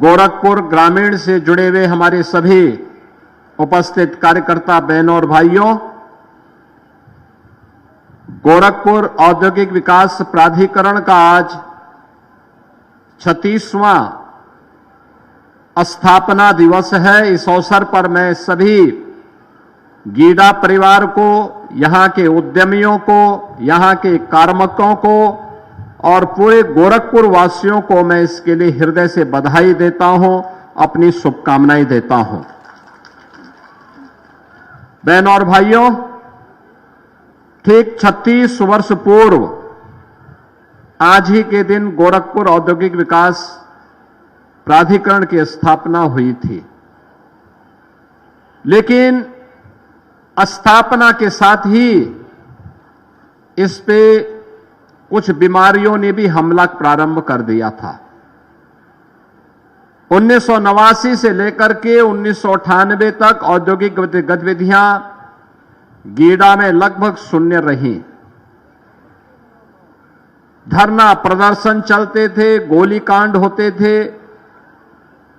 गोरखपुर ग्रामीण से जुड़े हुए हमारे सभी उपस्थित कार्यकर्ता बहनों और भाइयों, गोरखपुर औद्योगिक विकास प्राधिकरण का आज 36वां स्थापना दिवस है। इस अवसर पर मैं सभी गीडा परिवार को, यहां के उद्यमियों को, यहां के कार्मिकों को और पूरे गोरखपुर वासियों को मैं इसके लिए हृदय से बधाई देता हूं, अपनी शुभकामनाएं देता हूं। बहनों और भाइयों, ठीक 36 वर्ष पूर्व आज ही के दिन गोरखपुर औद्योगिक विकास प्राधिकरण की स्थापना हुई थी। लेकिन स्थापना के साथ ही इस पे कुछ बीमारियों ने भी हमला प्रारंभ कर दिया था। 1989 से लेकर के 1998 तक औद्योगिक गतिविधियां गीडा में लगभग शून्य रही। धरना प्रदर्शन चलते थे, गोलीकांड होते थे,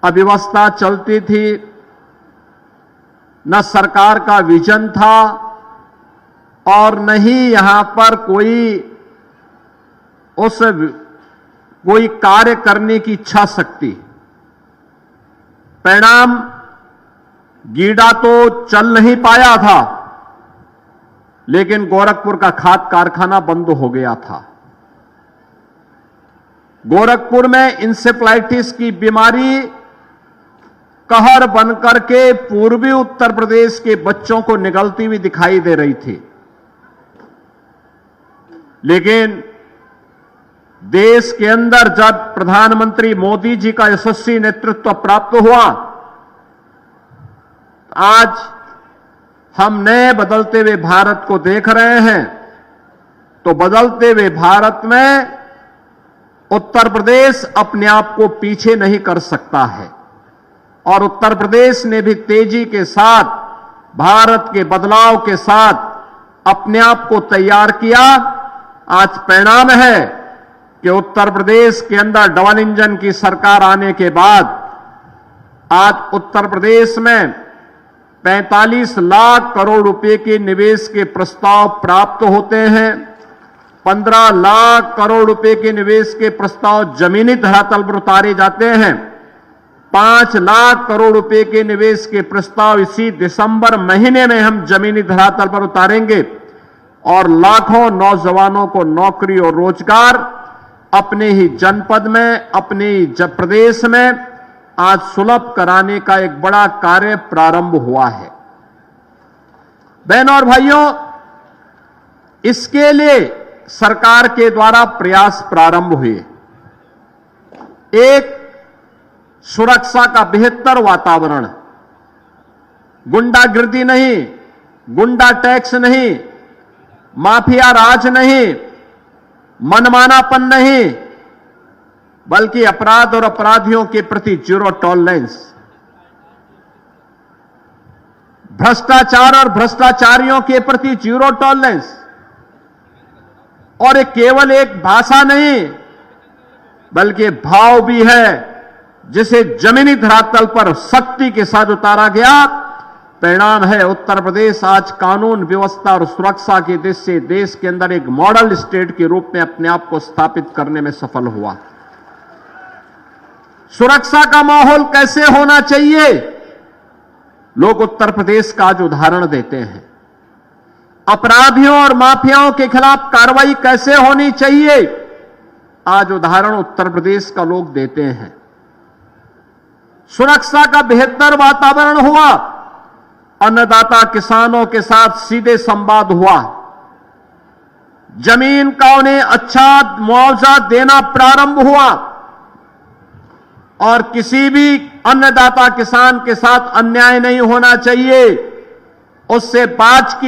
अव्यवस्था चलती थी, न सरकार का विजन था और न ही यहां पर कोई कार्य करने की इच्छा शक्ति। परिणाम, गीडा तो चल नहीं पाया था, लेकिन गोरखपुर का खाद कारखाना बंद हो गया था। गोरखपुर में इंसेफ्लाइटिस की बीमारी कहर बनकर के पूर्वी उत्तर प्रदेश के बच्चों को निगलती हुई दिखाई दे रही थी। लेकिन देश के अंदर जब प्रधानमंत्री मोदी जी का यशस्वी नेतृत्व प्राप्त हुआ, आज हम नए बदलते हुए भारत को देख रहे हैं। तो बदलते हुए भारत में उत्तर प्रदेश अपने आप को पीछे नहीं कर सकता है और उत्तर प्रदेश ने भी तेजी के साथ, भारत के बदलाव के साथ अपने आप को तैयार किया। आज परिणाम है कि उत्तर प्रदेश के अंदर डबल इंजन की सरकार आने के बाद आज उत्तर प्रदेश में 45 लाख करोड़ रुपए के निवेश के प्रस्ताव प्राप्त होते हैं। 15 लाख करोड़ रुपए के निवेश के प्रस्ताव जमीनी धरातल पर उतारे जाते हैं। 5 लाख करोड़ रुपए के निवेश के प्रस्ताव इसी दिसंबर महीने में हम जमीनी धरातल पर उतारेंगे और लाखों नौजवानों को नौकरी और रोजगार अपने ही जनपद में, अपने ही प्रदेश में आज सुलभ कराने का एक बड़ा कार्य प्रारंभ हुआ है। बहनों और भाइयों, इसके लिए सरकार के द्वारा प्रयास प्रारंभ हुए। एक, सुरक्षा का बेहतर वातावरण, गुंडागिर्दी नहीं, गुंडा टैक्स नहीं, माफिया राज नहीं, मनमानापन नहीं, बल्कि अपराध और अपराधियों के प्रति जीरो टॉलरेंस, भ्रष्टाचार और भ्रष्टाचारियों के प्रति जीरो टॉलरेंस। और ये केवल एक भाषा नहीं, बल्कि भाव भी है, जिसे जमीनी धरातल पर सख्ती के साथ उतारा गया। परिणाम है, उत्तर प्रदेश आज कानून व्यवस्था और सुरक्षा की दृष्टि से देश के अंदर एक मॉडल स्टेट के रूप में अपने आप को स्थापित करने में सफल हुआ। सुरक्षा का माहौल कैसे होना चाहिए, लोग उत्तर प्रदेश का आज उदाहरण देते हैं। अपराधियों और माफियाओं के खिलाफ कार्रवाई कैसे होनी चाहिए, आज उदाहरण उत्तर प्रदेश का लोग देते हैं। सुरक्षा का बेहतर वातावरण हुआ, अन्नदाता किसानों के साथ सीधे संवाद हुआ, जमीन का उन्हें अच्छा मुआवजा देना प्रारंभ हुआ और किसी भी अन्नदाता किसान के साथ अन्याय नहीं होना चाहिए, उससे बात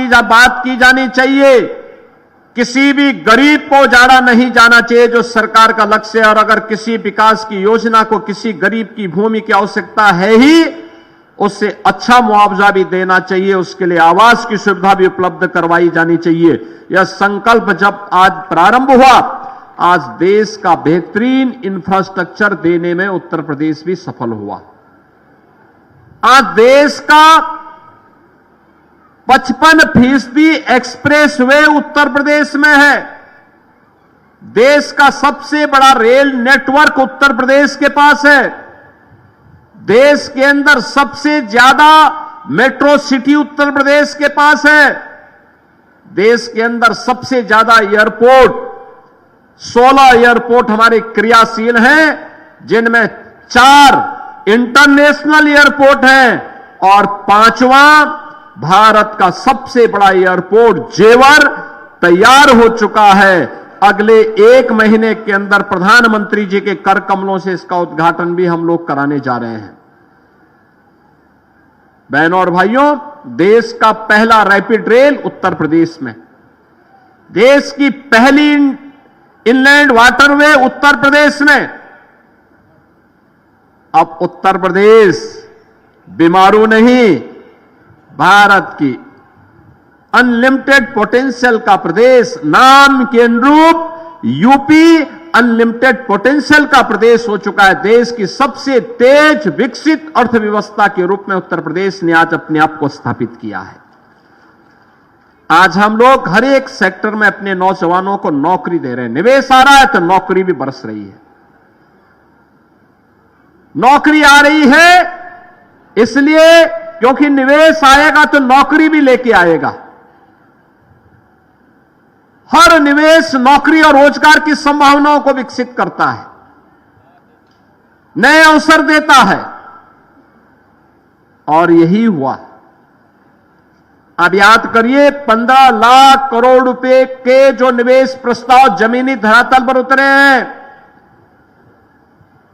की जानी चाहिए। किसी भी गरीब को जाड़ा नहीं जाना चाहिए, जो सरकार का लक्ष्य है। और अगर किसी विकास की योजना को किसी गरीब की भूमि की आवश्यकता है ही, उससे अच्छा मुआवजा भी देना चाहिए, उसके लिए आवास की सुविधा भी उपलब्ध करवाई जानी चाहिए। यह संकल्प जब आज प्रारंभ हुआ, आज देश का बेहतरीन इंफ्रास्ट्रक्चर देने में उत्तर प्रदेश भी सफल हुआ। आज देश का 55% एक्सप्रेसवे उत्तर प्रदेश में है। देश का सबसे बड़ा रेल नेटवर्क उत्तर प्रदेश के पास है। देश के अंदर सबसे ज्यादा मेट्रो सिटी उत्तर प्रदेश के पास है। देश के अंदर सबसे ज्यादा एयरपोर्ट, 16 एयरपोर्ट हमारे क्रियाशील हैं, जिनमें 4 इंटरनेशनल एयरपोर्ट हैं और 5वां भारत का सबसे बड़ा एयरपोर्ट जेवर तैयार हो चुका है। अगले 1 महीने के अंदर प्रधानमंत्री जी के कर कमलों से इसका उद्घाटन भी हम लोग कराने जा रहे हैं। बहनों और भाइयों, देश का पहला रैपिड रेल उत्तर प्रदेश में, देश की पहली इनलैंड वाटरवे उत्तर प्रदेश में। अब उत्तर प्रदेश बीमारू नहीं, भारत की अनलिमिटेड पोटेंशियल का प्रदेश, नाम के अनुरूप यूपी अनलिमिटेड पोटेंशियल का प्रदेश हो चुका है। देश की सबसे तेज विकसित अर्थव्यवस्था के रूप में उत्तर प्रदेश ने आज अपने आप को स्थापित किया है। आज हम लोग हर एक सेक्टर में अपने नौजवानों को नौकरी दे रहे हैं। निवेश आ रहा है तो नौकरी भी बरस रही है। नौकरी आ रही है इसलिए क्योंकि निवेश आएगा तो नौकरी भी लेके आएगा। हर निवेश नौकरी और रोजगार की संभावनाओं को विकसित करता है, नए अवसर देता है, और यही हुआ। अब याद करिए, 15 लाख करोड़ रुपए के जो निवेश प्रस्ताव जमीनी धरातल पर उतरे हैं,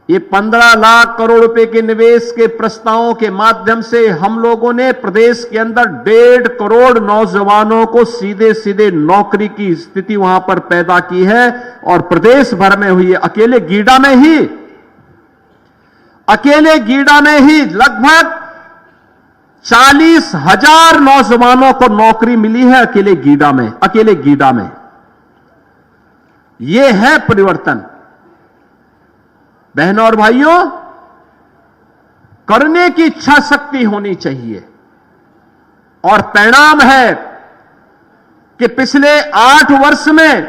ये 15 लाख करोड़ रुपए के निवेश के प्रस्तावों के माध्यम से हम लोगों ने प्रदेश के अंदर 1.5 करोड़ नौजवानों को सीधे सीधे नौकरी की स्थिति वहां पर पैदा की है। और प्रदेश भर में हुई है। अकेले गीडा में ही लगभग 40,000 नौजवानों को नौकरी मिली है अकेले गीडा में। यह है परिवर्तन। बहनों और भाइयों, करने की इच्छा शक्ति होनी चाहिए। और परिणाम है कि पिछले 8 वर्ष में,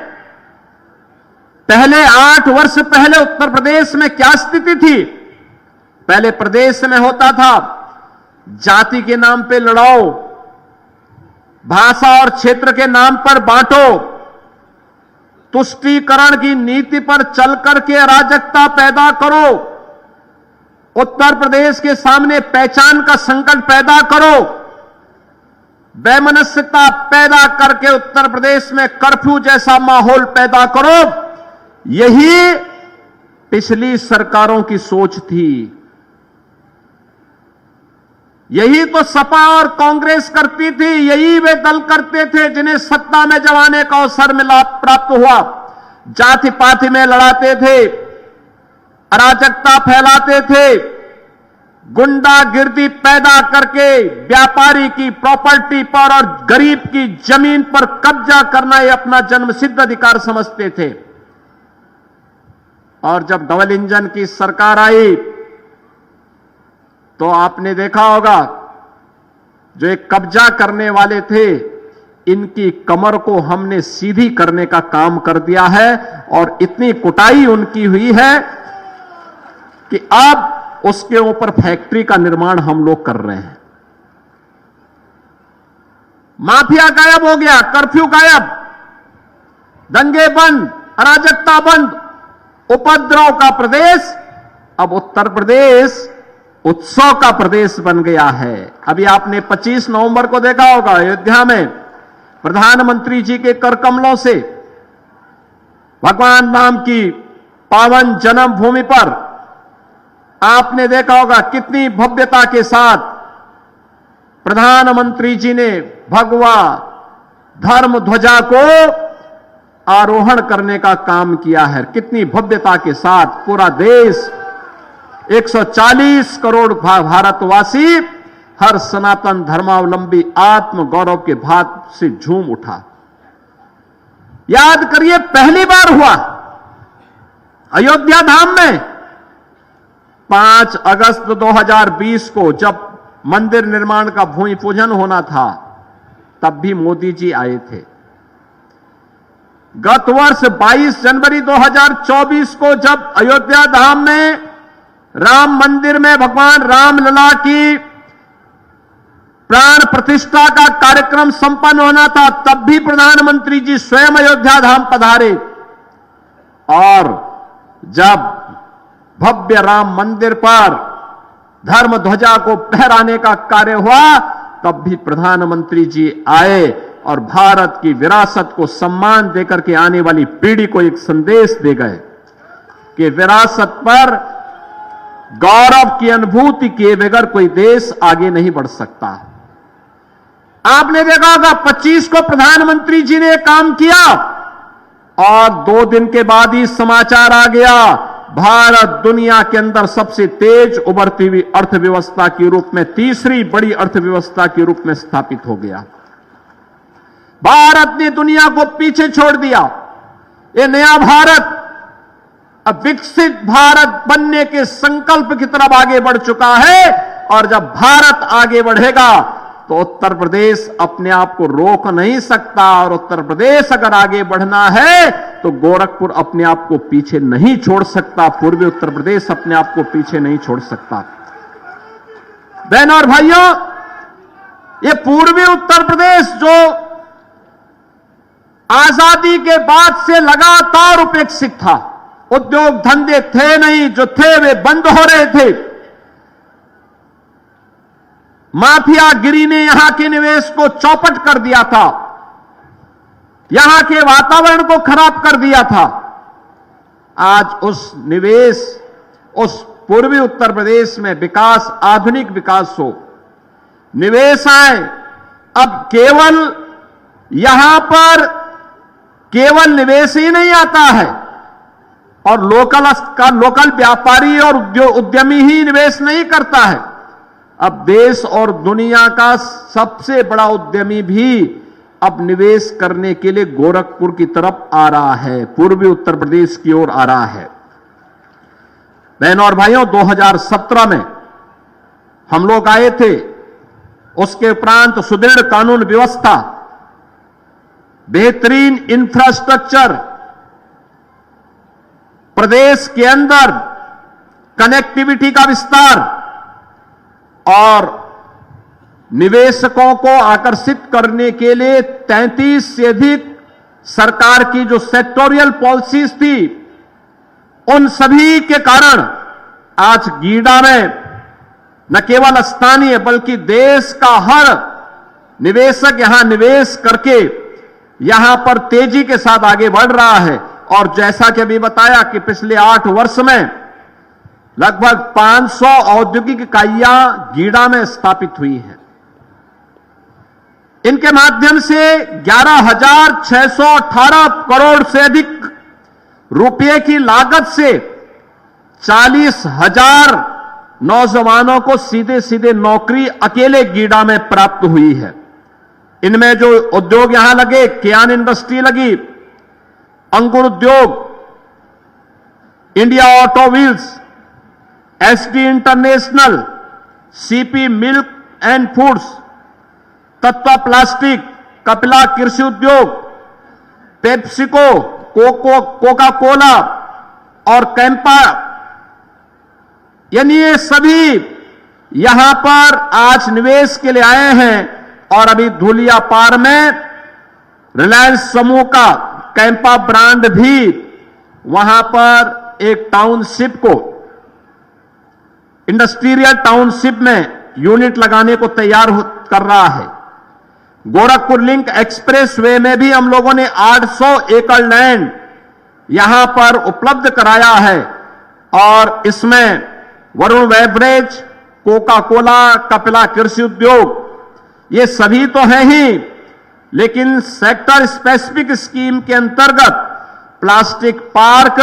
पहले 8 वर्ष पहले उत्तर प्रदेश में क्या स्थिति थी? पहले प्रदेश में होता था जाति के नाम पे लड़ाओ, भाषा और क्षेत्र के नाम पर बांटो, तुष्टीकरण की नीति पर चल करके अराजकता पैदा करो, उत्तर प्रदेश के सामने पहचान का संकट पैदा करो, वैमनस्यता पैदा करके उत्तर प्रदेश में कर्फ्यू जैसा माहौल पैदा करो। यही पिछली सरकारों की सोच थी। यही तो सपा और कांग्रेस करती थी। यही वे दल करते थे जिन्हें सत्ता में जब आने का अवसर मिला, प्राप्त हुआ, जाति पाति में लड़ाते थे, अराजकता फैलाते थे, गुंडागिर्दी पैदा करके व्यापारी की प्रॉपर्टी पर और गरीब की जमीन पर कब्जा करना ये अपना जन्मसिद्ध अधिकार समझते थे। और जब डबल इंजन की सरकार आई तो आपने देखा होगा, जो एक कब्जा करने वाले थे, इनकी कमर को हमने सीधी करने का काम कर दिया है। और इतनी कुटाई उनकी हुई है कि अब उसके ऊपर फैक्ट्री का निर्माण हम लोग कर रहे हैं। माफिया गायब हो गया, कर्फ्यू गायब, दंगे बंद, अराजकता बंद, उपद्रव का प्रदेश अब उत्तर प्रदेश उत्सव का प्रदेश बन गया है। अभी आपने 25 नवंबर को देखा होगा, अयोध्या में प्रधानमंत्री जी के कर कमलों से भगवान राम की पावन जन्मभूमि पर आपने देखा होगा कितनी भव्यता के साथ प्रधानमंत्री जी ने भगवा धर्म ध्वजा को आरोहण करने का काम किया है। कितनी भव्यता के साथ पूरा देश, 140 करोड़ भारतवासी, हर सनातन धर्मावलंबी आत्म गौरव के भाव से झूम उठा। याद करिए, पहली बार हुआ अयोध्या धाम में 5 अगस्त 2020 को जब मंदिर निर्माण का भूमि पूजन होना था, तब भी मोदी जी आए थे। गत वर्ष 22 जनवरी 2024 को जब अयोध्या धाम में राम मंदिर में भगवान रामलला की प्राण प्रतिष्ठा का कार्यक्रम संपन्न होना था, तब भी प्रधानमंत्री जी स्वयं अयोध्या धाम पधारे। और जब भव्य राम मंदिर पर धर्म ध्वजा को फहराने का कार्य हुआ, तब भी प्रधानमंत्री जी आए और भारत की विरासत को सम्मान देकर के आने वाली पीढ़ी को एक संदेश दे गए कि विरासत पर गौरव की अनुभूति किए बगैर कोई देश आगे नहीं बढ़ सकता। आपने देखा होगा 25 को प्रधानमंत्री जी ने काम किया और 2 दिन के बाद ही समाचार आ गया, भारत दुनिया के अंदर सबसे तेज उभरती हुई अर्थव्यवस्था के रूप में, तीसरी बड़ी अर्थव्यवस्था के रूप में स्थापित हो गया। भारत ने दुनिया को पीछे छोड़ दिया। ये नया भारत अब विकसित भारत बनने के संकल्प की तरफ आगे बढ़ चुका है। और जब भारत आगे बढ़ेगा तो उत्तर प्रदेश अपने आप को रोक नहीं सकता, और उत्तर प्रदेश अगर आगे बढ़ना है तो गोरखपुर अपने आप को पीछे नहीं छोड़ सकता, पूर्वी उत्तर प्रदेश अपने आप को पीछे नहीं छोड़ सकता। बहनों और भाइयों, ये पूर्वी उत्तर प्रदेश जो आजादी के बाद से लगातार उपेक्षित था, उद्योग धंधे थे नहीं, जो थे वे बंद हो रहे थे, माफियागिरी ने यहां के निवेश को चौपट कर दिया था, यहां के वातावरण को खराब कर दिया था। आज उस निवेश, उस पूर्वी उत्तर प्रदेश में विकास, आधुनिक विकास हो, निवेश आए। अब केवल यहां पर केवल निवेश ही नहीं आता है और लोकल व्यापारी और उद्यमी ही निवेश नहीं करता है। अब देश और दुनिया का सबसे बड़ा उद्यमी भी अब निवेश करने के लिए गोरखपुर की तरफ आ रहा है, पूर्वी उत्तर प्रदेश की ओर आ रहा है। बहनों और भाइयों, 2017 में हम लोग आए थे, उसके उपरांत सुदृढ़ कानून व्यवस्था, बेहतरीन इंफ्रास्ट्रक्चर, प्रदेश के अंदर कनेक्टिविटी का विस्तार और निवेशकों को आकर्षित करने के लिए 33 से अधिक सरकार की जो सेक्टोरियल पॉलिसीज थी, उन सभी के कारण आज गीडा में न केवल स्थानीय बल्कि देश का हर निवेशक यहां निवेश करके यहां पर तेजी के साथ आगे बढ़ रहा है। और जैसा कि अभी बताया कि पिछले 8 वर्ष में लगभग 500 औद्योगिक इकाइयां गीडा में स्थापित हुई हैं। इनके माध्यम से 11,618 करोड़ से अधिक रुपए की लागत से 40,000 नौजवानों को सीधे सीधे नौकरी अकेले गीडा में प्राप्त हुई है। इनमें जो उद्योग यहां लगे, कियान इंडस्ट्री लगी, अंकुर उद्योग, India auto wheels, SD international, CP milk and foods, Tatva plastic, Kapila कृषि उद्योग, पेप्सिको, कोका कोला और कैंपा, यानी ये सभी यहां पर आज निवेश के लिए आए हैं। और अभी धुलियापार में रिलायंस समूह का कैंपा ब्रांड भी वहां पर एक टाउनशिप को, इंडस्ट्रियल टाउनशिप में यूनिट लगाने को तैयार कर रहा है। गोरखपुर लिंक एक्सप्रेस वे में भी हम लोगों ने 800 एकड़ लैंड यहां पर उपलब्ध कराया है और इसमें Varun beverage, Coca Cola, Kapila कृषि उद्योग, ये सभी तो हैं ही, लेकिन सेक्टर स्पेसिफिक स्कीम के अंतर्गत प्लास्टिक पार्क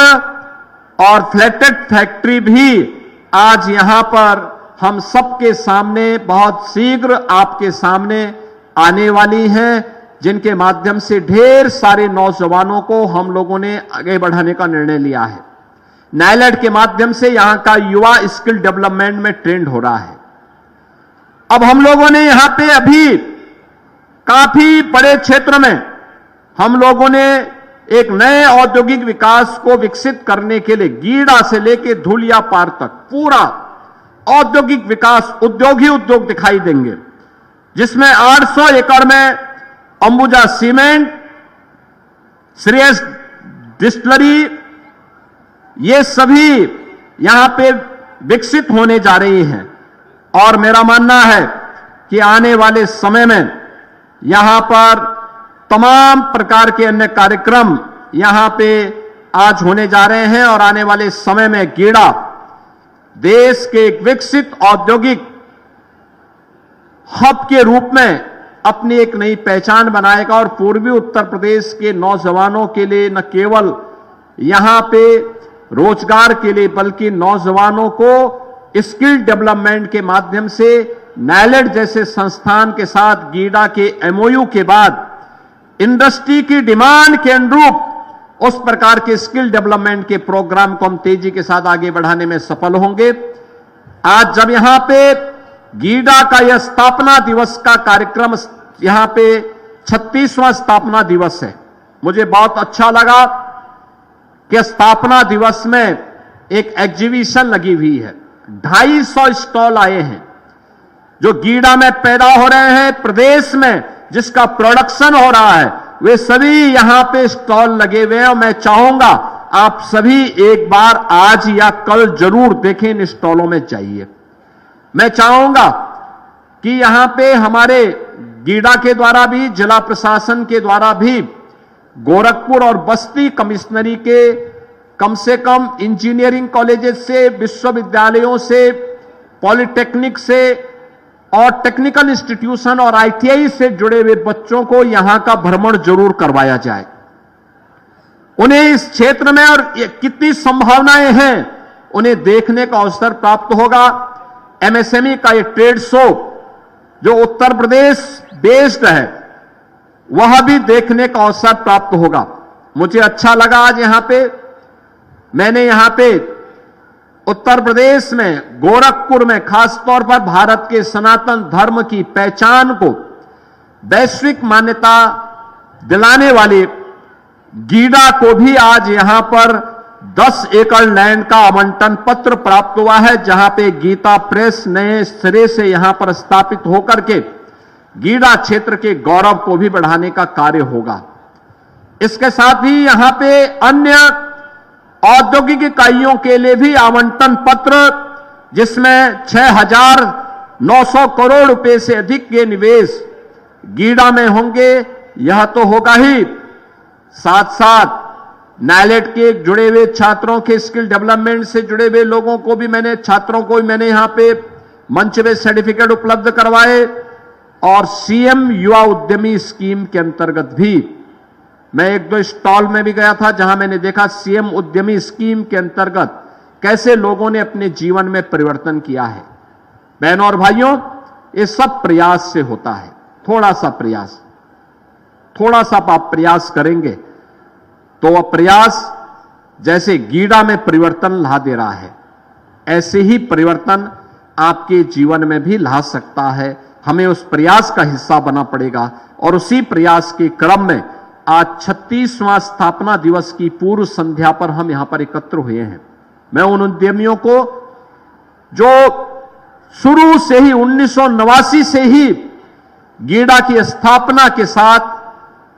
और फ्लैटेड फैक्ट्री भी आज यहां पर हम सबके सामने बहुत शीघ्र आपके सामने आने वाली हैं, जिनके माध्यम से ढेर सारे नौजवानों को हम लोगों ने आगे बढ़ाने का निर्णय लिया है। नायलेड के माध्यम से यहां का युवा स्किल डेवलपमेंट में ट्रेंड हो रहा है। अब हम लोगों ने यहां पे अभी काफी बड़े क्षेत्र में हम लोगों ने एक नए औद्योगिक विकास को विकसित करने के लिए गीडा से लेकर धुलिया पार तक पूरा औद्योगिक विकास उद्योग ही उद्योग दिखाई देंगे, जिसमें 800 एकड़ में अंबुजा सीमेंट, श्रेयस डिस्टिलरी, ये सभी यहां पे विकसित होने जा रही हैं। और मेरा मानना है कि आने वाले समय में यहां पर तमाम प्रकार के अन्य कार्यक्रम यहां पे आज होने जा रहे हैं और आने वाले समय में गीडा देश के एक विकसित औद्योगिक हब के रूप में अपनी एक नई पहचान बनाएगा और पूर्वी उत्तर प्रदेश के नौजवानों के लिए न केवल यहां पे रोजगार के लिए बल्कि नौजवानों को स्किल डेवलपमेंट के माध्यम से नायलेड जैसे संस्थान के साथ गीडा के एमओयू के बाद इंडस्ट्री की डिमांड के अनुरूप उस प्रकार के स्किल डेवलपमेंट के प्रोग्राम को हम तेजी के साथ आगे बढ़ाने में सफल होंगे। आज जब यहां पे गीडा का यह स्थापना दिवस का कार्यक्रम, यहां पे 36वां स्थापना दिवस है, मुझे बहुत अच्छा लगा कि स्थापना दिवस में एक एग्जीबिशन लगी हुई है। 250 स्टॉल आए हैं जो गीडा में पैदा हो रहे हैं, प्रदेश में जिसका प्रोडक्शन हो रहा है, वे सभी यहां पे स्टॉल लगे हुए हैं। और मैं चाहूंगा आप सभी एक बार आज या कल जरूर देखें, इन स्टॉलों में जाइए। मैं चाहूंगा कि यहां पे हमारे गीडा के द्वारा भी, जिला प्रशासन के द्वारा भी गोरखपुर और बस्ती कमिश्नरी के कम से कम इंजीनियरिंग कॉलेजेस से, विश्वविद्यालयों से, पॉलिटेक्निक से और टेक्निकल इंस्टीट्यूशन और आईटीआई से जुड़े हुए बच्चों को यहां का भ्रमण जरूर करवाया जाए। उन्हें इस क्षेत्र में और कितनी संभावनाएं हैं उन्हें देखने का अवसर प्राप्त होगा। एमएसएमई का ये ट्रेड शो जो उत्तर प्रदेश बेस्ड है, वह भी देखने का अवसर प्राप्त होगा। मुझे अच्छा लगा आज यहां पे मैंने यहां पे उत्तर प्रदेश में गोरखपुर में खासतौर पर भारत के सनातन धर्म की पहचान को वैश्विक मान्यता दिलाने वाले गीडा को भी आज यहां पर 10 एकड़ लैंड का आवंटन पत्र प्राप्त हुआ है, जहां पे गीता प्रेस नए सिरे से यहां पर स्थापित होकर के गीडा क्षेत्र के गौरव को भी बढ़ाने का कार्य होगा। इसके साथ ही यहां पे अन्य औद्योगिक इकाइयों के लिए भी आवंटन पत्र, जिसमें 6,900 करोड़ रुपए से अधिक के निवेश गीडा में होंगे, यह तो होगा ही, साथ साथ नायलेड के जुड़े हुए छात्रों के स्किल डेवलपमेंट से जुड़े हुए लोगों को भी छात्रों को भी मैंने यहां पे मंच में सर्टिफिकेट उपलब्ध करवाए और सीएम युवा उद्यमी स्कीम के अंतर्गत भी मैं 1-2 स्टॉल में भी गया था, जहां मैंने देखा सीएम उद्यमी स्कीम के अंतर्गत कैसे लोगों ने अपने जीवन में परिवर्तन किया है। बहनों और भाइयों, ये सब प्रयास से होता है। थोड़ा सा आप प्रयास करेंगे तो वह प्रयास जैसे गीडा में परिवर्तन ला दे रहा है, ऐसे ही परिवर्तन आपके जीवन में भी ला सकता है। हमें उस प्रयास का हिस्सा बनना पड़ेगा और उसी प्रयास के क्रम में आज 36वां स्थापना दिवस की पूर्व संध्या पर हम यहां पर एकत्र हुए हैं। मैं उन उद्यमियों को जो शुरू से ही 1989 से ही गीडा की स्थापना के साथ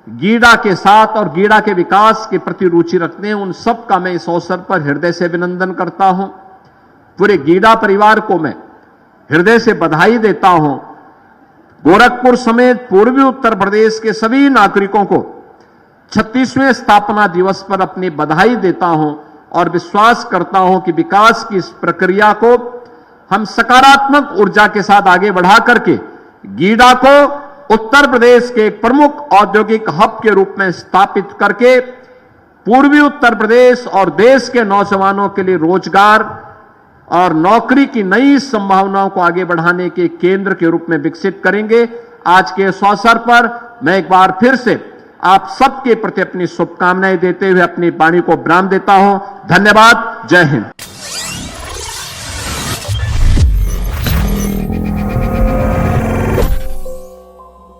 और गीडा के विकास के प्रति रुचि रखते हैं, उन सब का मैं इस अवसर पर हृदय से अभिनंदन करता हूं। पूरे गीडा परिवार को मैं हृदय से बधाई देता हूं। गोरखपुर समेत पूर्वी उत्तर प्रदेश के सभी नागरिकों को 36वें स्थापना दिवस पर अपनी बधाई देता हूं और विश्वास करता हूं कि विकास की इस प्रक्रिया को हम सकारात्मक ऊर्जा के साथ आगे बढ़ा करके गीडा को उत्तर प्रदेश के एक प्रमुख औद्योगिक हब के रूप में स्थापित करके पूर्वी उत्तर प्रदेश और देश के नौजवानों के लिए रोजगार और नौकरी की नई संभावनाओं को आगे बढ़ाने के केंद्र के रूप में विकसित करेंगे। आज के इस अवसर पर मैं एक बार फिर से आप सबके प्रति अपनी शुभकामनाएं देते हुए अपनी वाणी को विराम देता हूं। धन्यवाद। जय हिंद।